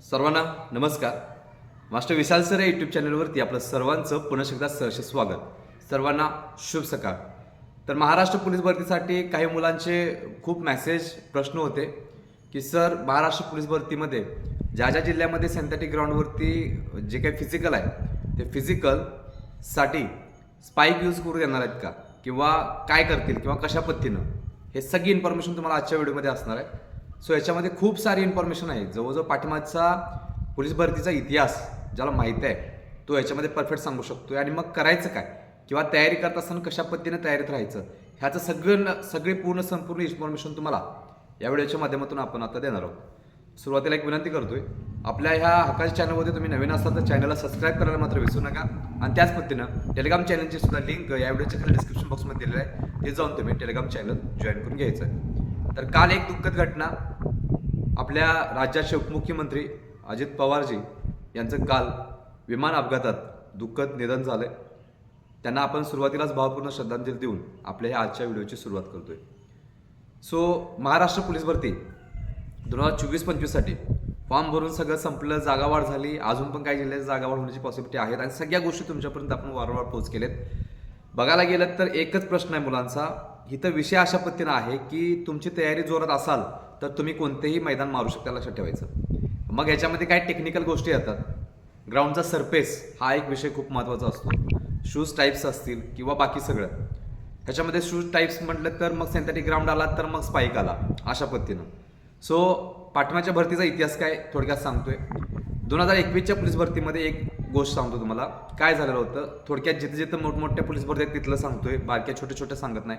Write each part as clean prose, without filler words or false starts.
सर्वांना नमस्कार. मास्टर विशाल सर या यूट्यूब चॅनलवरती आपलं सर्वांचं पुन्हा एकदा सहर्ष स्वागत. सर्वांना शुभ सकाळ. तर महाराष्ट्र पोलीस भरतीसाठी काही मुलांचे खूप मेसेज प्रश्न होते की सर महाराष्ट्र पोलीस भरतीमध्ये ज्या ज्या जिल्ह्यामध्ये सिंथेटिक ग्राउंडवरती जे काही फिजिकल आहे ते फिजिकलसाठी स्पाईक यूज करू देणार आहेत का, किंवा काय करतील, किंवा कशा पद्धतीनं, हे सगळी इन्फॉर्मेशन तुम्हाला आजच्या व्हिडिओमध्ये असणार आहे. सो याच्यामध्ये खूप सारी इन्फॉर्मेशन आहे. जवळजवळ पाठीमागचा पोलीस भरतीचा इतिहास ज्याला माहीत आहे तो याच्यामध्ये परफेक्ट सांगू शकतोय, आणि मग करायचं काय, किंवा तयारी करत असताना कशा पद्धतीने तयारीत राहायचं, ह्याचं सगळी संपूर्ण इन्फॉर्मेशन तुम्हाला या व्हिडिओच्या माध्यमातून आपण आता देणार आहोत. सुरुवातीला एक विनंती करतोय, आपल्या ह्या हक्काच्या चॅनलमध्ये तुम्ही नवीन असाल तर चॅनलला सबस्क्राईब करायला मात्र विसरू नका. आणि त्याच पद्धतीनं टेलिग्राम चॅनलची सुद्धा लिंक या व्हिडिओच्या खाली डिस्क्रिप्शन बॉक्समध्ये दिलेलं आहे, ते जाऊन तुम्ही टेलिग्राम चॅनल जॉईन करून घ्यायचं आहे. तर काल एक दुःखद घटना, आपल्या राज्याचे उपमुख्यमंत्री अजित पवारजी यांचं काल विमान अपघातात दुःखद निधन झालंय. त्यांना आपण सुरुवातीलाच भावपूर्ण श्रद्धांजली देऊन आपल्या ह्या आजच्या व्हिडिओची सुरुवात करतोय. सो महाराष्ट्र पोलीस भरती 2024-25साठी फॉर्म भरून सगळं संपलं, जागावाढ झाली, अजून पण काही जिल्ह्यात जागावाढ होण्याची पॉसिबिलिटी आहेत, आणि सगळ्या गोष्टी तुमच्यापर्यंत आपण वारंवार पोहोच केलेत. बघायला गेलं तर एकच प्रश्न आहे मुलांचा, इथं विषय अशा पद्धतीनं आहे की तुमची तयारी जोरात असाल तर तुम्ही कोणतेही मैदान मारू शकता, लक्षात ठेवायचं. मग ह्याच्यामध्ये काय टेक्निकल गोष्टी येतात. ग्राउंडचा सरफेस हा एक विषय खूप महत्त्वाचा असतो. शूज टाईप्स असतील किंवा बाकी सगळं, ह्याच्यामध्ये शूज टाईप्स म्हटलं तर मग सिंथेटिक ग्राउंड आला तर मग स्पाईक आला, अशा पद्धतीनं. सो पाठीमागच्या भरतीचा इतिहास काय थोडक्यात सांगतोय. 2021च्या पोलीस भरतीमध्ये एक गोष्ट सांगतो तुम्हाला, काय झालेलं होतं थोडक्यात. जिथं जिथं मोठमोठ्या पोलीस भरती आहेत तिथलं सांगतोय, बारक्या छोट्या सांगत नाही.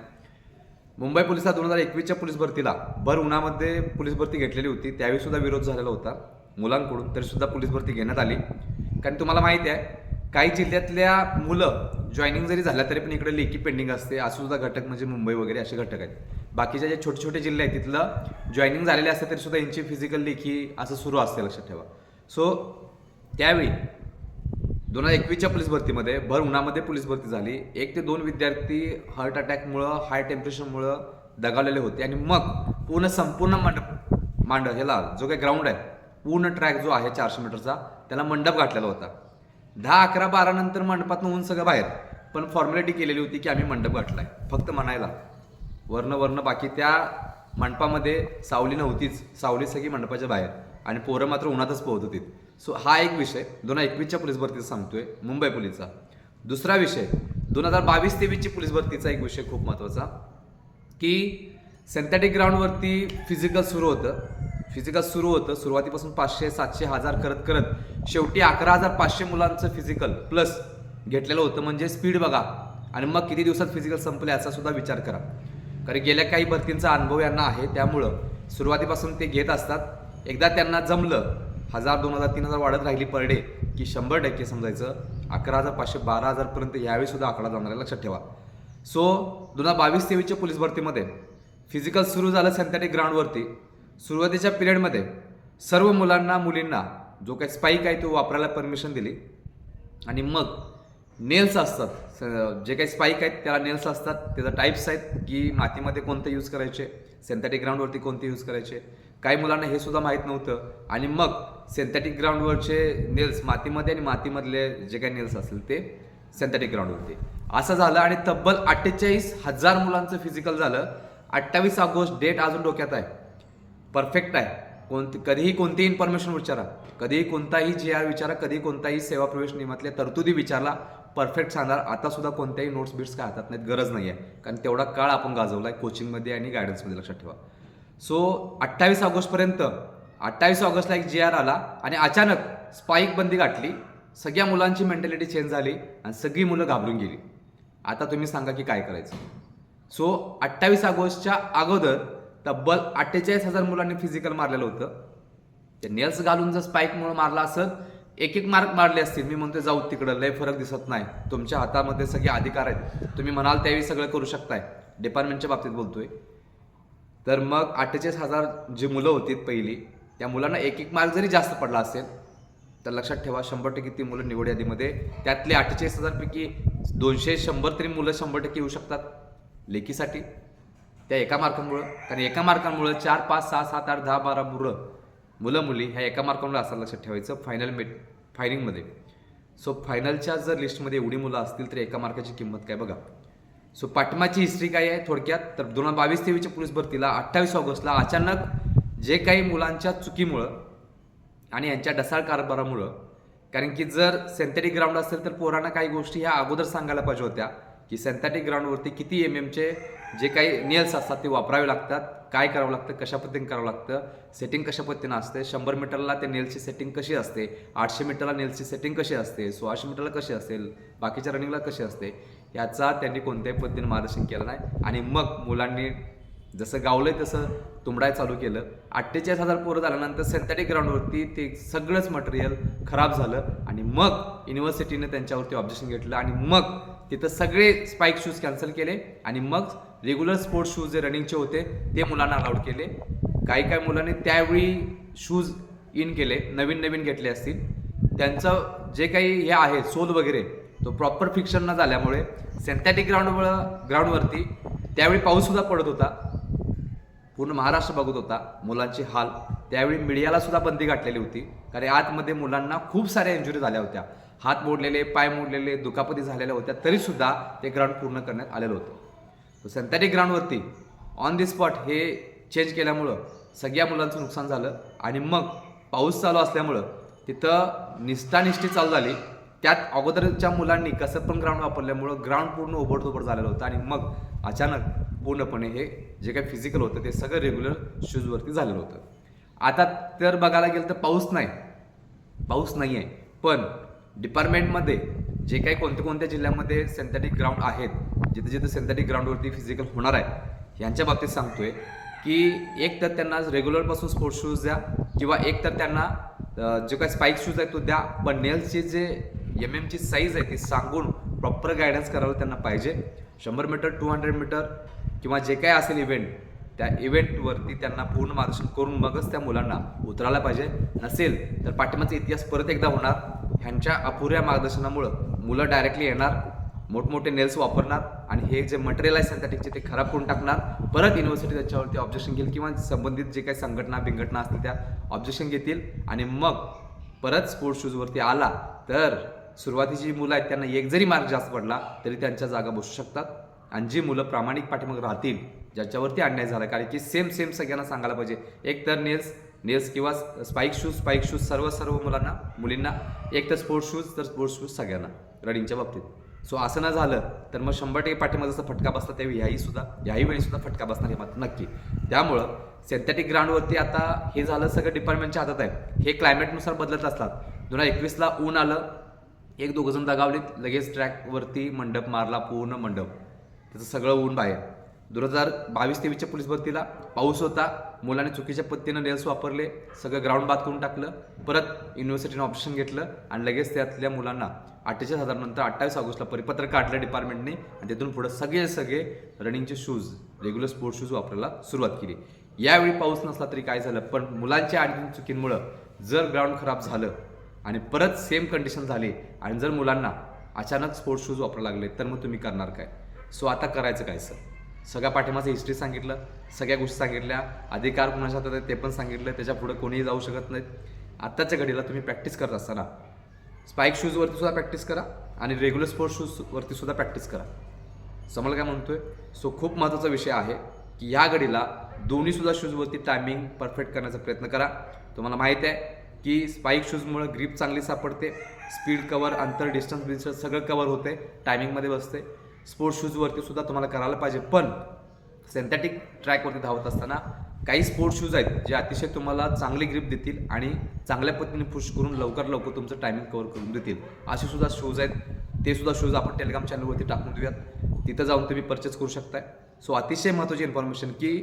मुंबई पोलिसात 2021च्या पोलीस भरतीला भर उन्हामध्ये पोलीस भरती घेतलेली होती. त्यावेळी सुद्धा विरोध झालेला होता मुलांकडून, तरी सुद्धा पोलीस भरती घेण्यात आली. कारण तुम्हाला माहिती आहे काही जिल्ह्यातल्या मुलं जॉईनिंग जरी झाल्या तरी पण इकडे लेखी पेंडिंग असते. असं सुद्धा घटक म्हणजे मुंबई वगैरे असे घटक आहेत. बाकीच्या जे छोटे जिल्हे आहेत तिथलं जॉईनिंग झालेले असते तरी सुद्धा यांची फिजिकल लेखी असं सुरू असते, लक्षात ठेवा. सो त्यावेळी 2021च्या पोलीस भरतीमध्ये भर उन्हामध्ये पोलीस भरती झाली. 1 ते 2 विद्यार्थी हार्ट अटॅकमुळं, हाय टेम्परेचरमुळं दगावलेले होते, आणि मग संपूर्ण ह्याला जो काही ग्राउंड आहे, पूर्ण ट्रॅक जो आहे 400 मीटरचा, त्याला मंडप घातलेला होता. 10, 11, 12 नंतर मंडपातून ऊन सगळं बाहेर, पण फॉर्मॅलिटी केलेली होती की आम्ही मंडप घातलाय, फक्त म्हणायला. वर्ण बाकी त्या मंडपामध्ये सावली नव्हतीच, सावली सगळी मंडपाच्या बाहेर, आणि पोरं मात्र उन्हातच पोहत होती. सो हा एक विषय 2021च्या पोलीस भरतीचा सांगतोय, मुंबई पोलीसचा. दुसरा विषय 2022-23ची पोलीस भरतीचा एक विषय खूप महत्त्वाचा, की सिंथेटिक ग्राउंडवरती फिजिकल सुरू होतं. सुरुवातीपासून 500, 700, 1000 करत शेवटी 11,500 मुलांचं फिजिकल प्लस घेतलेलं होतं. म्हणजे स्पीड बघा, आणि मग किती दिवसात फिजिकल संपलं याचा सुद्धा विचार करा. कारण गेल्या काही भरतींचा अनुभव यांना आहे, त्यामुळं सुरुवातीपासून ते घेत असतात. एकदा त्यांना जमलं 1000, 2000, 3000 वाढत राहिली पर डे की 100% समजायचं 11,500, 12,000 पर्यंत यावेळी सुद्धा आकडा जाणार आहे, लक्षात ठेवा. सो 2022-23च्या पोलीस भरतीमध्ये फिजिकल सुरू झालं सिंथेटिक ग्राउंडवरती. सुरुवातीच्या पिरियडमध्ये सर्व मुलींना जो काही स्पाईक आहे तो वापरायला परमिशन दिली, आणि मग नेल्स असतात, जे काही स्पाईक आहेत त्याला नेल्स असतात. त्याचा टाईप्स आहेत की मातीमध्ये कोणते यूज करायचे, सिंथेटिक ग्राउंडवरती कोणते यूज करायचे. काही मुलांना हे सुद्धा माहीत नव्हतं, आणि मग सिंथेटिक ग्राउंडवरचे नेल्स मातीमध्ये, आणि मातीमधले जे काही नेल्स असतील ते सिंथेटिक ग्राउंडवरती. असं झालं, आणि तब्बल 48,000 मुलांचं फिजिकल झालं. 28 ऑगस्ट डेट अजून डोक्यात आहे, परफेक्ट आहे. कधीही कोणतीही इन्फॉर्मेशन विचारा, कधीही कोणताही GR विचारा, कधीही कोणताही सेवा प्रवेश नियमातल्या तरतुदी विचारला, परफेक्ट सांगणार. आता सुद्धा कोणत्याही नोट्स बिट्स काय हातात नाहीत, गरज नाही आहे, कारण तेवढा काळ आपण गाजवला आहे कोचिंगमध्ये आणि गायडन्समध्ये, लक्षात ठेवा. सो 28 ऑगस्टपर्यंत, 28 ऑगस्टला एक GR आला, आणि अचानक स्पाईक बंदी गाठली. सगळ्या मुलांची मेंटॅलिटी चेंज झाली, आणि सगळी मुलं घाबरून गेली. आता तुम्ही सांगा की काय करायचं. सो 28 ऑगस्टच्या अगोदर तब्बल 48,000 मुलांनी फिजिकल मारलेलं होतं. ते नेल्स घालून जर स्पाईकमुळे मारला असत, एक मार्क मारले असतील. मी म्हणतोय जाऊ तिकडं, लय फरक दिसत नाही. तुमच्या हातामध्ये सगळे अधिकार आहेत, तुम्ही म्हणाल त्यावेळी सगळं करू शकताय. डिपार्टमेंटच्या बाबतीत बोलतोय. तर मग 48,000 जी मुलं होती पहिली, त्या मुलांना एक मार्क जरी जास्त पडला असेल तर लक्षात ठेवा 100% ती मुलं निवड यादीमध्ये, त्यातले 48,000 पैकी 200-100 तरी मुलं 100% येऊ शकतात लेखीसाठी त्या एका मार्कामुळं. कारण एका मार्कामुळं 4, 5, 6, 7, 8, 10, 12 मुलं मुलं मुली ह्या एका मार्कावर असं लक्षात ठेवायचं फायनलमध्ये. सो फायनलच्या जर लिस्टमध्ये एवढी मुलं असतील तर एका मार्काची किंमत काय बघा. सो पाठिंबाची हिस्ट्री काय आहे थोडक्यात, तर 2022-23च्या पोलीस भरतीला 28 ऑगस्टला अचानक जे काही मुलांच्या चुकीमुळं आणि यांच्या ढसाळ कारभारामुळं, कारण की जर सिंथेटिक ग्राउंड असेल तर पोरांना काही गोष्टी ह्या अगोदर सांगायला पाहिजे होत्या की सिंथेटिक ग्राउंडवरती किती चे जे काही नेल्स असतात ते वापरावे लागतात, काय करावं लागतं, कशा पद्धतीने करावं लागतं, सेटिंग कशा पद्धतीनं असते, 100 मीटरला ते नेल्सची सेटिंग कशी असते, 800 मीटरला नेल्सची सेटिंग कशी असते, 1600 मीटरला कशी असेल, बाकीच्या रनिंगला कशी असते, याचा त्यांनी कोणत्याही पद्धतीने मार्गदर्शन केलं नाही. आणि मग मुलांनी जसं गावलंय तसं तुंबडाय चालू केलं. 48,000 पोरं झाल्यानंतर सिंथेटिक ग्राउंडवरती ते सगळंच मटेरियल खराब झालं आणि मग युनिव्हर्सिटीने त्यांच्यावरती ऑब्जेक्शन घेतलं आणि मग तिथं सगळे स्पाईक शूज कॅन्सल केले आणि मग रेग्युलर स्पोर्ट्स शूज जे रनिंगचे होते ते मुलांना अलाउड केले. काही मुलांनी त्यावेळी शूज इन केले, नवीन घेतले असतील, त्यांचं जे काही हे आहे सोल वगैरे तो प्रॉपर फिक्शन न झाल्यामुळे सिंथेटिक ग्राउंडवरती त्यावेळी पाऊससुद्धा पडत होता, पूर्ण महाराष्ट्र बघत होता मुलांची हाल. त्यावेळी मीडियाला सुद्धा बंदी घातलेली होती, कारण आतमध्ये मुलांना खूप साऱ्या इंजुरी झाल्या होत्या, हात मोडलेले, पाय मोडलेले, दुखापती झालेल्या होत्या, तरीसुद्धा ते ग्राउंड पूर्ण करण्यात आलेलं होतं. सिंथेटिक ग्राउंडवरती ऑन दी स्पॉट हे चेंज केल्यामुळं सगळ्या मुलांचं नुकसान झालं आणि मग पाऊस चालू असल्यामुळं तिथं निष्ठानिष्ठी चालू झाली. त्यात अगोदरच्या मुलांनी कसं पण ग्राउंड वापरल्यामुळं ग्राउंड पूर्ण ओबडधोबड झालेलं होतं आणि मग अचानक पूर्णपणे हे जे काही फिजिकल होतं ते सगळं रेग्युलर शूजवरती झालेलं होतं. आता तर बघायला गेलं तर पाऊस नाही आहे, पण डिपार्टमेंटमध्ये जे काही कोणत्या जिल्ह्यामध्ये सिंथेटिक ग्राउंड आहेत, जिथे सिंथेटिक ग्राउंडवरती फिजिकल होणार आहे, यांच्या बाबतीत सांगतोय की एक तर त्यांना रेग्युलरपासून स्पोर्ट्स शूज द्या किंवा एक तर त्यांना जे काही स्पाईक शूज आहेत तो द्या, पण नेल्सची जे ची साईज आहे ती सांगून प्रॉपर गायडन्स करायला त्यांना पाहिजे. 100 मीटर 200 मीटर किंवा जे काय असेल इव्हेंट, त्या इव्हेंटवरती त्यांना पूर्ण मार्गदर्शन करून मगच त्या मुलांना उतरायला पाहिजे. नसेल तर पाठिंबाचा इतिहास परत एकदा होणार. ह्यांच्या अपुऱ्या मार्गदर्शनामुळं मुलं डायरेक्टली येणार, मोठमोठे नेल्स वापरणार आणि हे जे मटेरियल आहे सिंथेटिकचे ते खराब करून टाकणार. परत युनिव्हर्सिटी त्याच्यावरती ऑब्जेक्शन घेईल किंवा संबंधित जे काही संघटना असतील त्या ऑब्जेक्शन घेतील आणि मग परत स्पोर्ट्स शूजवरती आला तर सुरुवातीची मुलं आहेत त्यांना एक जरी मार्क जास्त पडला तरी त्यांच्या जागा बसू शकतात. आणि जी मुलं प्रामाणिक पाठीमागे राहतील, ज्याच्यावरती अन्याय झाला, कारण की सेम सगळ्यांना सांगायला पाहिजे, एक तर नेल्स किंवा स्पाईक शूज सर्व मुलींना, एक तर स्पोर्ट्स शूज सगळ्यांना रनिंगच्या बाबतीत. सो असं न झालं तर मग 100% पाठीमागे जसा फटका बसला त्यावेळी याही वेळी सुद्धा फटका बसणार हे मात्र नक्की. त्यामुळं सिंथेटिक ग्राउंडवरती आता हे झालं सगळं डिपार्टमेंटच्या हातात आहे. हे क्लायमेटनुसार बदलत असतात. 2021ला ऊन आलं, 1-2 जण दगावलीत, लगेच ट्रॅकवरती मंडप मारला, पूर्ण मंडप, त्याचं सगळं ऊन बाहेर. 2022-23च्या पोलीस भरतीला पाऊस होता, मुलांनी चुकीच्या पद्धतीनं नेल्स वापरले, सगळं ग्राउंड बाद करून टाकलं, परत युनिव्हर्सिटीनं ऑप्शन घेतलं आणि लगेच त्यातल्या मुलांना 48,000 नंतर 28 ऑगस्टला परिपत्र काढलं डिपार्टमेंटने आणि तिथून पुढे सगळे रनिंगचे शूज, रेग्युलर स्पोर्ट्स शूज वापरायला सुरुवात केली. यावेळी पाऊस नसला तरी काय झालं, पण मुलांच्या आणखी चुकींमुळं जर ग्राउंड खराब झालं आणि परत सेम कंडिशन झाली आणि जर मुलांना अचानक स्पोर्ट्स शूज वापरायला लागले तर मग तुम्ही करणार काय? सो आता करायचं काय सर? सगळ्या पाठिंबाचं हिस्ट्री सांगितलं, सगळ्या गोष्टी सांगितल्या, अधिकार कुणाच्या हातात आहेत ते पण सांगितलं, त्याच्या पुढे कोणीही जाऊ शकत नाहीत. आत्ताच्या घडीला तुम्ही प्रॅक्टिस करत असताना स्पाईक शूजवरती सुद्धा प्रॅक्टिस करा आणि रेग्युलर स्पोर्ट्स शूजवरती सुद्धा प्रॅक्टिस करा. समजलं काय म्हणतोय? सो खूप महत्त्वाचा विषय आहे की या घडीला दोन्हीसुद्धा शूजवरती टायमिंग परफेक्ट करण्याचा प्रयत्न करा. तुम्हाला माहीत आहे की स्पाईक शूजमुळे ग्रीप चांगली सापडते, स्पीड कवर, अंतर, डिस्टन्स सगळं कवर होते, टायमिंगमध्ये बसते. स्पोर्ट्स शूजवरती सुद्धा तुम्हाला करायला पाहिजे, पण सिंथेटिक ट्रॅकवरती धावत असताना काही स्पोर्ट्स शूज आहेत जे अतिशय तुम्हाला चांगली ग्रिप देतील आणि चांगल्या पद्धतीने पुश करून लवकर तुमचं टायमिंग कव्हर करून देतील. असे सुद्धा शूज आहेत, ते सुद्धा शूज आपण टेलिग्राम चॅनलवरती टाकून देऊयात, तिथं जाऊन तुम्ही परचेस करू शकताय. सो अतिशय महत्त्वाची इन्फॉर्मेशन की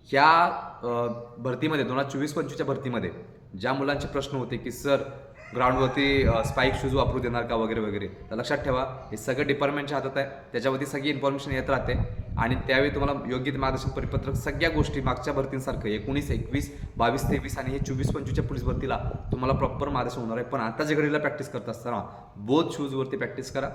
ह्या भरतीमध्ये 2024-25च्या भरतीमध्ये ज्या मुलांचे प्रश्न होते की सर ग्राउंडवरती स्पाईक शूज वापरू देणार का वगैरे, तर लक्षात ठेवा हे सगळं डिपार्टमेंटच्या हातात आहे, त्याच्यावरती सगळी इन्फॉर्मेशन येत राहते आणि त्यावेळी तुम्हाला योग्य ते मार्गदर्शन परिपत्रक सगळ्या गोष्टी मागच्या भरतींसारखं 19, 21, 22, 23 आणि हे 24-25च्या पोलीस भरतीला तुम्हाला प्रॉपर मार्गदर्शन होणार आहे. पण आताच्या घडीला प्रॅक्टिस करत असताना बोथ शूजवरती प्रॅक्टिस करा,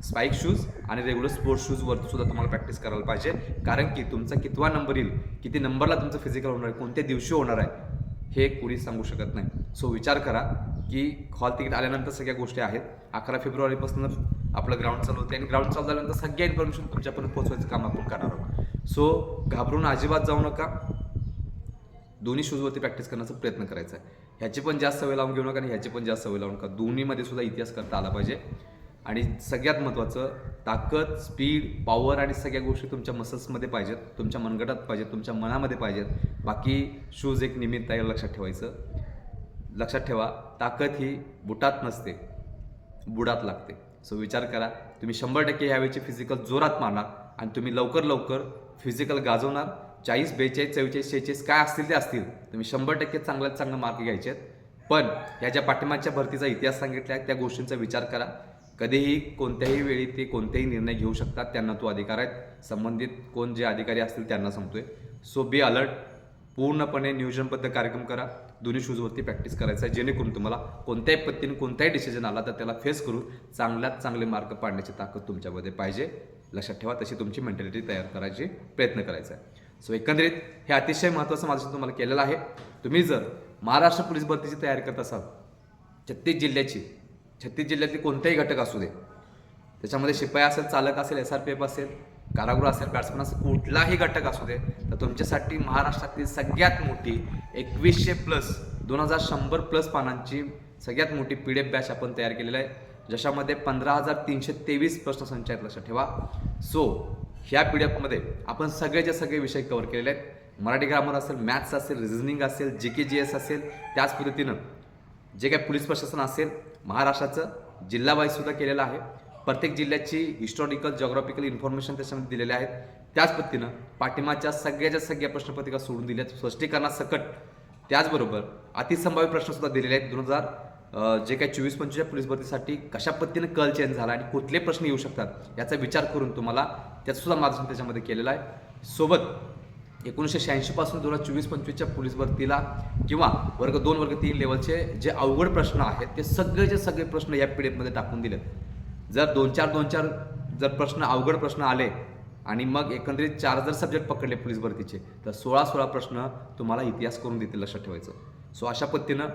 स्पाईक शूज आणि रेग्युलर स्पोर्ट्स शूजवरती सुद्धा तुम्हाला प्रॅक्टिस करायला पाहिजे, कारण की तुमचा कितवा नंबर येईल, किती नंबरला तुमचं फिजिकल होणार आहे, कोणत्या दिवशी होणार आहे, हे कोणी सांगू शकत नाही. सो विचार करा की हॉल तिकीट आल्यानंतर सगळ्या गोष्टी आहेत. 11 फेब्रुवारीपासून आपलं ग्राउंड चालू होते आणि ग्राउंड चालू झाल्यानंतर सगळ्या इन्फॉर्मेशन तुमच्यापर्यंत पोहोचवायचं काम आपण करणार आहोत. सो घाबरून अजिबात जाऊ नका. दोन्ही शूजवरती प्रॅक्टिस करण्याचा प्रयत्न करायचा आहे. ह्याची पण जास्त सवय लावून घेऊ नका आणि ह्याची पण जास्त सवय लावू नका. दोन्हीमध्ये सुद्धा इतिहास करता आला पाहिजे. आणि सगळ्यात महत्त्वाचं, ताकद, स्पीड, पॉवर आणि सगळ्या गोष्टी तुमच्या मसल्समध्ये पाहिजेत, तुमच्या मनगटात पाहिजेत, तुमच्या मनामध्ये पाहिजेत. बाकी शूज एक निमित्त आहे, लक्षात ठेवायचं. लक्षात ठेवा, ताकद ही बुटात नसते, बुडात लागते. सो विचार करा, तुम्ही 100% ह्यावेळीचे फिजिकल जोरात मारणार आणि तुम्ही लवकर फिजिकल गाजवणार. 40, 42, 44, 46 काय असतील ते असतील. तुम्ही 100% चांगल्यात चांगले मार्क घ्यायचे आहेत. पण ह्या ज्या पाठिंबाच्या भरतीचा इतिहास सांगितला आहे त्या गोष्टींचा विचार करा. कधीही कोणत्याही वेळी ते कोणतेही निर्णय घेऊ शकतात, त्यांना तो अधिकार आहेत. संबंधित कोण जे अधिकारी असतील त्यांना सांगतोय. So be alert. पूर्णपणे नियोजनबद्ध कार्यक्रम करा. दोन्ही शूजवरती प्रॅक्टिस करायचं आहे, जेणेकरून तुम्हाला कोणत्याही पद्धतीने कोणताही डिसिजन आला तर त्याला फेस करून चांगल्यात चांगले मार्क पाडण्याची ताकद तुमच्यामध्ये पाहिजे. लक्षात ठेवा, तशी तुमची मेंटॅलिटी तयार करायची प्रयत्न करायचा आहे. सो एकंदरीत हे अतिशय महत्त्वाचं माझं तुम्हाला केलेलं आहे. तुम्ही जर महाराष्ट्र पोलीस भरतीची तयारी करत असाल, 36 जिल्ह्यातले कोणतेही घटक असू दे, त्याच्यामध्ये शिपाई असेल, चालक असेल, SRPF असेल, कारागृह असेल, बॅट्समन असेल, कुठलाही घटक असू दे, तर तुमच्यासाठी महाराष्ट्रातील सगळ्यात मोठी 2100+ 2100+ पानांची सगळ्यात मोठी PDF बॅच आपण तयार केलेला आहे, ज्याच्यामध्ये 15,323 प्रश्नसंच आहेत. लक्षात ठेवा. सो ह्या PDFमध्ये आपण सगळेचे सगळे विषय कव्हर केलेले आहेत. मराठी ग्रामर असेल, मॅथ्स असेल, रिझनिंग असेल, GK GS असेल, त्याच पद्धतीनं जे काही पोलीस प्रशासन असेल महाराष्ट्राचं जिल्हा वाईज सुद्धा केलेलं आहे. प्रत्येक जिल्ह्याची हिस्टॉरिकल, जॉग्राफिकल इन्फॉर्मेशन त्याच्यामध्ये दिलेले आहेत. त्याच पद्धतीनं पाठिंबाच्या सगळ्या प्रश्नपत्रिका सोडून दिल्यात स्पष्टीकरणासकट. त्याचबरोबर अतिसंभाव्य प्रश्नसुद्धा दिलेले आहेत. 2000 जे काही 24-25 पोलीस भरतीसाठी कशा पद्धतीने कल चेंज झाला आणि कुठले प्रश्न येऊ शकतात याचा विचार करून तुम्हाला त्याचंसुद्धा मार्गदर्शन त्याच्यामध्ये केलेलं आहे. सोबत 1986 पासून 2024-25च्या पोलीस भरतीला किंवा वर्ग 2, वर्ग 3 लेवलचे जे अवघड प्रश्न आहेत ते सगळे प्रश्न या PDFमध्ये टाकून दिलेत. जर 2-4 जर प्रश्न अवघड प्रश्न आले आणि मग एकंदरीत 4 जर सब्जेक्ट पकडले पोलीस भरतीचे, तर 16 प्रश्न तुम्हाला इतिहास करून देतील. लक्षात ठेवायचं. सो अशा पद्धतीनं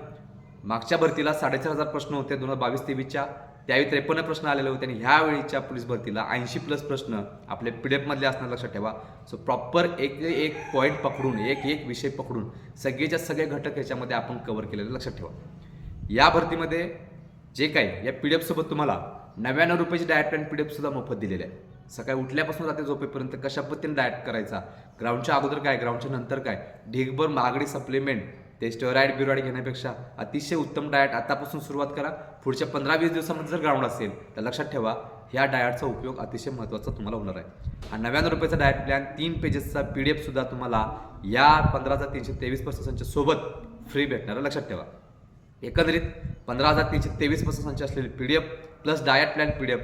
मागच्या भरतीला 4,500 प्रश्न होते 2022-23च्या, त्यावेळी 53 प्रश्न आलेले होते आणि ह्यावेळीच्या पोलीस भरतीला 80+ प्रश्न आपले PDFमधले असणार. लक्षात ठेवा. सो प्रॉपर एक पॉईंट पकडून, एक विषय पकडून सगळेच्या सगळे घटक ह्याच्यामध्ये आपण कव्हर केलेले. लक्षात ठेवा. या भरतीमध्ये जे काही या PDFसोबत तुम्हाला 99 रुपयाची डाएट प्लॅन PDF सुद्धा मोफत दिलेले आहे. सकाळी उठल्यापासून रात्री झोपेपर्यंत कशा पद्धतीने डाएट करायचा, ग्राउंडच्या अगोदर काय, ग्राउंडच्या नंतर काय, ढीगभर महागडी सप्लिमेंट, ते स्टेरॉइड बिरॉइड घेण्यापेक्षा अतिशय उत्तम डाएट आतापासून सुरुवात करा. पुढच्या 15-20 दिवसामध्ये जर ग्राउंड असेल तर लक्षात ठेवा, ह्या डाएटचा उपयोग अतिशय महत्त्वाचा तुम्हाला होणार आहे. आणि 99 रुपयाचा डाएट प्लॅन 3 पेजेसचा PDF सुद्धा तुम्हाला या 15,323 प्रश्नसंच सोबत फ्री भेटणार आहे. लक्षात ठेवा. एकंदरीत 15,323 प्रश्नसंच असलेली PDF plus diet plan PDF,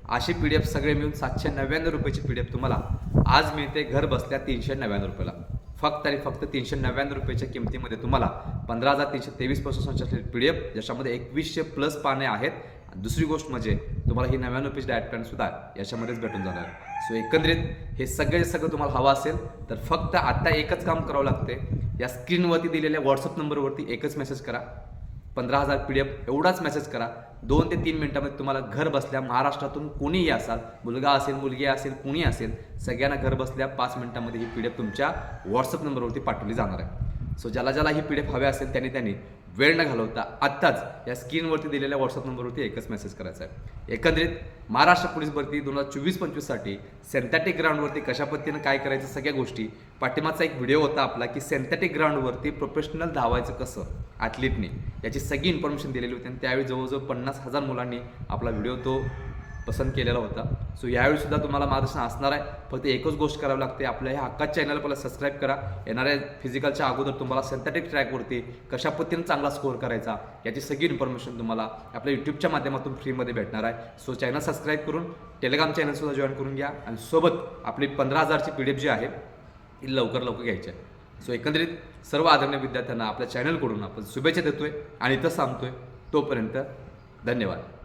अशी PDF सगळे मिळून 799 रुपयाची PDF तुम्हाला आज मिळते घर बसल्या 399 रुपयाला. फक्त आणि फक्त 399 रुपयाच्या किमतीमध्ये तुम्हाला 15,323 प्रश्नसंच असलेली PDF, ज्याच्यामध्ये 2100+ पाने आहेत. दुसरी गोष्ट म्हणजे तुम्हाला ही 99 रुपयाची डाएट प्लॅन सुद्धा याच्यामध्येच भेटून जाणार. सो एकंदरीत हे सगळं तुम्हाला हवं असेल तर फक्त आता एकच काम करावं लागते. या स्क्रीनवरती दिलेल्या व्हॉट्सअप नंबरवरती एकच मेसेज करा. 15,000 PDF एवढाच मेसेज करा. 2 ते 3 मिनिटांमध्ये तुम्हाला घर बसल्या महाराष्ट्रातून कोणीही असाल, मुलगा असेल, मुलगी असेल, कुणी असेल, सगळ्यांना घर बसल्या 5 मिनिटांमध्ये ही PDF तुमच्या व्हॉट्सअप नंबरवरती पाठवली जाणार आहे. सो ज्याला ही PDF हवे असेल त्यांनी वेळ न घालवता आत्ताच या स्क्रीनवरती दिलेल्या व्हॉट्सअप नंबरवरती एकच मेसेज करायचा आहे. एकंदरीत महाराष्ट्र पोलीस भरती 2024-25साठी सिंथेटिक ग्राउंडवरती कशा पद्धतीनं काय करायचं सगळ्या गोष्टी, पाठिंबाचा एक व्हिडिओ होता आपला की सिंथेटिक ग्राउंडवरती प्रोफेशनल धावायचं कसं ॲथलीटने, याची सगळी इन्फॉर्मेशन दिलेली होती. आणि त्यावेळी जवळजवळ 50,000 मुलांनी आपला व्हिडिओ तो पसंत केलेला होता. सो यावेळी सुद्धा तुम्हाला मार्गदर्शन असणार आहे. फक्त एकच गोष्ट करावी लागते, आपल्या ह्या हक्काच्या चॅनल पहिला सबस्क्राईब करा. येणाऱ्या फिजिकलच्या अगोदर तुम्हाला सिंथेटिक ट्रॅकवरती कशा पद्धतीने चांगला स्कोअर करायचा याची सगळी इन्फॉर्मेशन तुम्हाला आपल्या यूट्यूबच्या माध्यमातून फ्रीमध्ये भेटणार आहे. सो चॅनल सबस्क्राईब करून टेलिग्राम चॅनलसुद्धा जॉईन करून घ्या आणि सोबत आपली 15,000ची PDF जी आहे ती लवकर घ्यायची आहे. सो एकंदरीत सर्व आदरणीय विद्यार्थ्यांना आपल्या चॅनलकडून आपण शुभेच्छा देतोय आणि इथं थांबतोय. तोपर्यंत धन्यवाद.